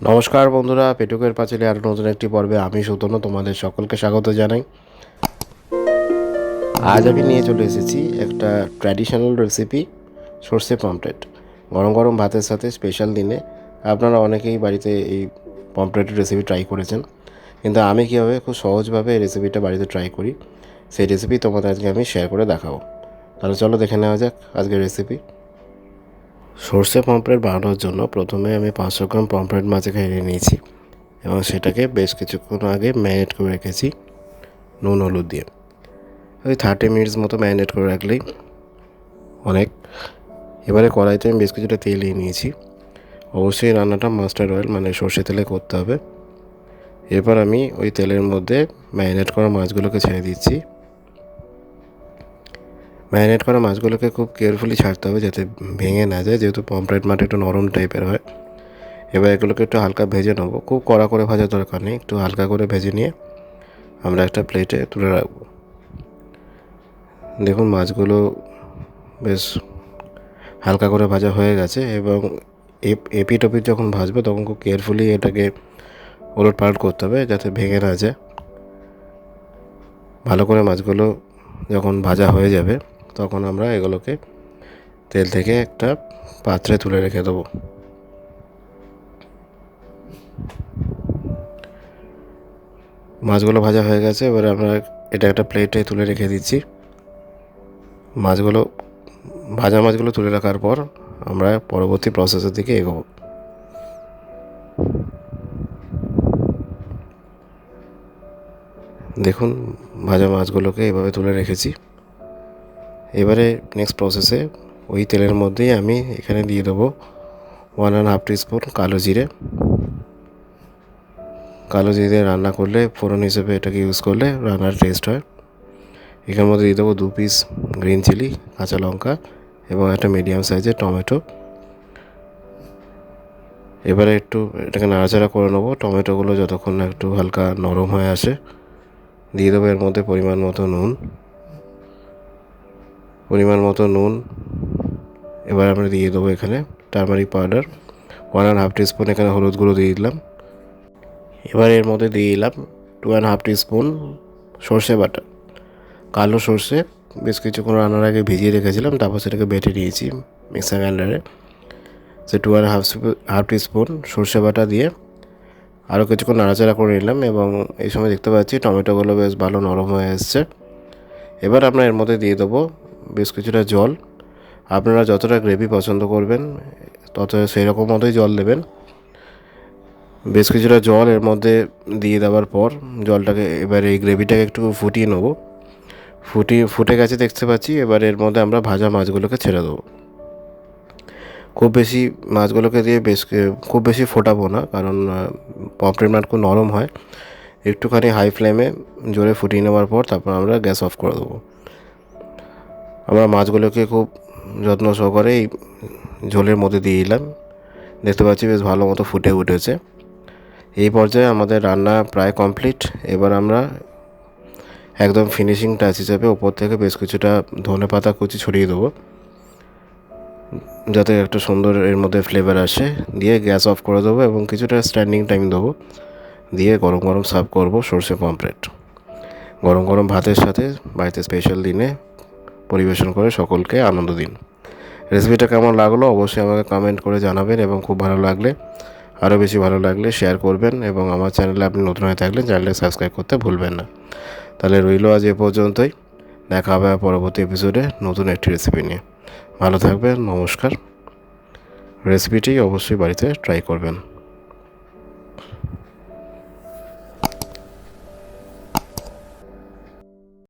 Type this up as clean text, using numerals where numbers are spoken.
নমস্কার বন্ধুরা, পেটুকের পাঁচালী আর নতুন একটি পর্বে আমি সুতনু তোমাদের সকলকে স্বাগত জানাই। আজ আমি নিয়ে চলে এসেছি একটা ট্র্যাডিশনাল রেসিপি, সর্ষে পমফ্রেট। গরম গরম ভাতের সাথে স্পেশাল দিনে আপনারা অনেকেই বাড়িতে এই পমফ্রেটের রেসিপি ট্রাই করেছেন, কিন্তু আমি কীভাবে খুব সহজভাবে এই রেসিপিটা বাড়িতে ট্রাই করি সেই রেসিপি তোমাদের আজকে আমি শেয়ার করে দেখাবো। তাহলে চলো দেখে নেওয়া যাক আজকের রেসিপি। সর্ষে পমফ্রেট বানানোর জন্য প্রথমে আমি 500 গ্রাম পমফ্রেট মাছ এখানে নিয়েছি এবং সেটাকে বেশ কিছুক্ষণ আগে ম্যারিনেট করে রেখেছি নুন হলুদ দিয়ে। ওই 30 মিনিটস মতো ম্যারিনেট করে রাখলেই অনেক। এবারে কড়াইতে আমি বেশ কিছুটা তেল নিয়ে নিয়েছি। অবশ্যই রান্নাটা মাস্টার্ড অয়েল মানে সর্ষে তেলে করতে হবে। এরপর আমি ওই তেলের মধ্যে ম্যারিনেট করা মাছগুলোকে ছেড়ে দিচ্ছি। ম্যারিনেট করা মাছগুলোকে খুব কেয়ারফুলি ছাড়তে হবে যাতে ভেঙে না যায়, যেহেতু পমফ্রেট মাছ একটু নরম টাইপের হয়। এবার এগুলোকে একটু হালকা ভেজে নেবো, খুব কড়া করে ভাজার দরকার নেই, একটু হালকা করে ভেজে নিয়ে আমরা একটা প্লেটে তুলে রাখবো। দেখুন মাছগুলো বেশ হালকা করে ভাজা হয়ে গেছে এবং এপিট ওপিট যখন ভাজবে তখন খুব কেয়ারফুলি এটাকে ওলট পালট করতে হবে যাতে ভেঙে না যায়। ভালো করে মাছগুলো যখন ভাজা হয়ে যাবে তখন আমরা এগুলোকে তেল থেকে একটা পাত্রে তুলে রেখে দেবো। মাছগুলো ভাজা হয়ে গেছে, এবারে আমরা এটা একটা প্লেটে তুলে রেখে দিচ্ছি। ভাজা মাছগুলো তুলে রাখার পর আমরা পরবর্তী প্রসেসের দিকে এগোবো। দেখুন ভাজা মাছগুলোকে এভাবে তুলে রেখেছি। এবারে নেক্সট প্রসেসে ওই তেলের মধ্যেই আমি এখানে দিয়ে দেবো 1.5 টিস্পুন কালো জিরে। কালো জিরে রান্না করলে ফোড়ন হিসেবে এটাকে ইউজ করলে রান্নার টেস্ট হয়। এখানের মধ্যে দিয়ে দেবো 2 পিস গ্রিন চিলি, কাঁচা লঙ্কা এবং একটা মিডিয়াম সাইজের টমেটো। এবারে একটু এটাকে নাড়াচাড়া করে নেবো। টমেটোগুলো যতক্ষণ না একটু হালকা নরম হয়ে আসে দিয়ে দেবো এর মধ্যে পরিমাণ মতো নুন। এবার আমরা দিয়ে দেবো এখানে টারমারিক পাউডার 1.5 টিস্পুন, এখানে হলুদ গুঁড়ো দিয়ে দিলাম। এবার এর মধ্যে দিয়ে দিলাম 2.5 টিস্পুন সর্ষে বাটা। কালো সর্ষে বেশ কিছুক্ষণ রান্নার আগে ভিজিয়ে রেখেছিলাম, তারপর সেটাকে বেটে নিয়েছি মিক্সার গ্রাইন্ডারে। সে 2.5 টিস্পুন সর্ষে বাটা দিয়ে আরও কিছুক্ষণ নাড়াচাড়া করে নিলাম এবং এই সময় দেখতে পাচ্ছি টমেটোগুলো বেশ ভালো নরম হয়ে এসছে। এবার আমরা এর মধ্যে দিয়ে দেবো বেশ কিছুটা জল। আপনারা যতটা গ্রেভি পছন্দ করবেন তত সেই রকম মতোই জল দেবেন। বেশ কিছুটা জল এর মধ্যে দিয়ে দেওয়ার পর জলটাকে এবার এই গ্রেভিটাকে একটু ফুটিয়ে নেব। ফুটে গেছে দেখতে পাচ্ছি। এবার এর মধ্যে আমরা ভাজা মাছগুলোকে ছেড়ে দেবো। খুব বেশি ফোটাবো না, কারণ পমফ্রেট মাছ খুব নরম হয়। একটুখানি হাই ফ্লেমে জোরে ফুটিয়ে নেওয়ার পর তারপর আমরা গ্যাস অফ করে দেবো। আমরা মাছগুলোকে খুব যত্ন সহকারে এই ঝোলের মধ্যে দিয়ে দিলাম। দেখতে পাচ্ছি বেশ ভালো মতো ফুটে উঠেছে। এই পর্যায়ে আমাদের রান্না প্রায় কমপ্লিট। এবার আমরা একদম ফিনিশিং টাচ হিসেবে ওপর থেকে বেশ কিছুটা ধনেপাতা কুচি ছড়িয়ে দেবো যাতে একটা সুন্দর এর মধ্যে ফ্লেভার আসে। দিয়ে গ্যাস অফ করে দেবো এবং কিছুটা স্ট্যান্ডিং টাইম দেবো। দিয়ে গরম গরম সার্ভ করবো সর্ষে পমফ্রেট। গরম গরম ভাতের সাথে বাড়িতে স্পেশাল দিনে পরিবেশন করে সকলকে আনন্দ দিন। রেসিপিটা কেমন লাগলো অবশ্যই আমাকে কমেন্ট করে জানাবেন এবং খুব ভালো লাগলে আরও বেশি ভালো লাগলে শেয়ার করবেন এবং আমার চ্যানেলে আপনি নতুন হয়ে থাকলে চ্যানেলটা সাবস্ক্রাইব করতে ভুলবেন না। তাহলে রইল আজ এ পর্যন্তই। দেখা হবে পরবর্তী এপিসোডে নতুন একটি রেসিপি নিয়ে। ভালো থাকবেন, নমস্কার। রেসিপিটি অবশ্যই বাড়িতে ট্রাই করবেন।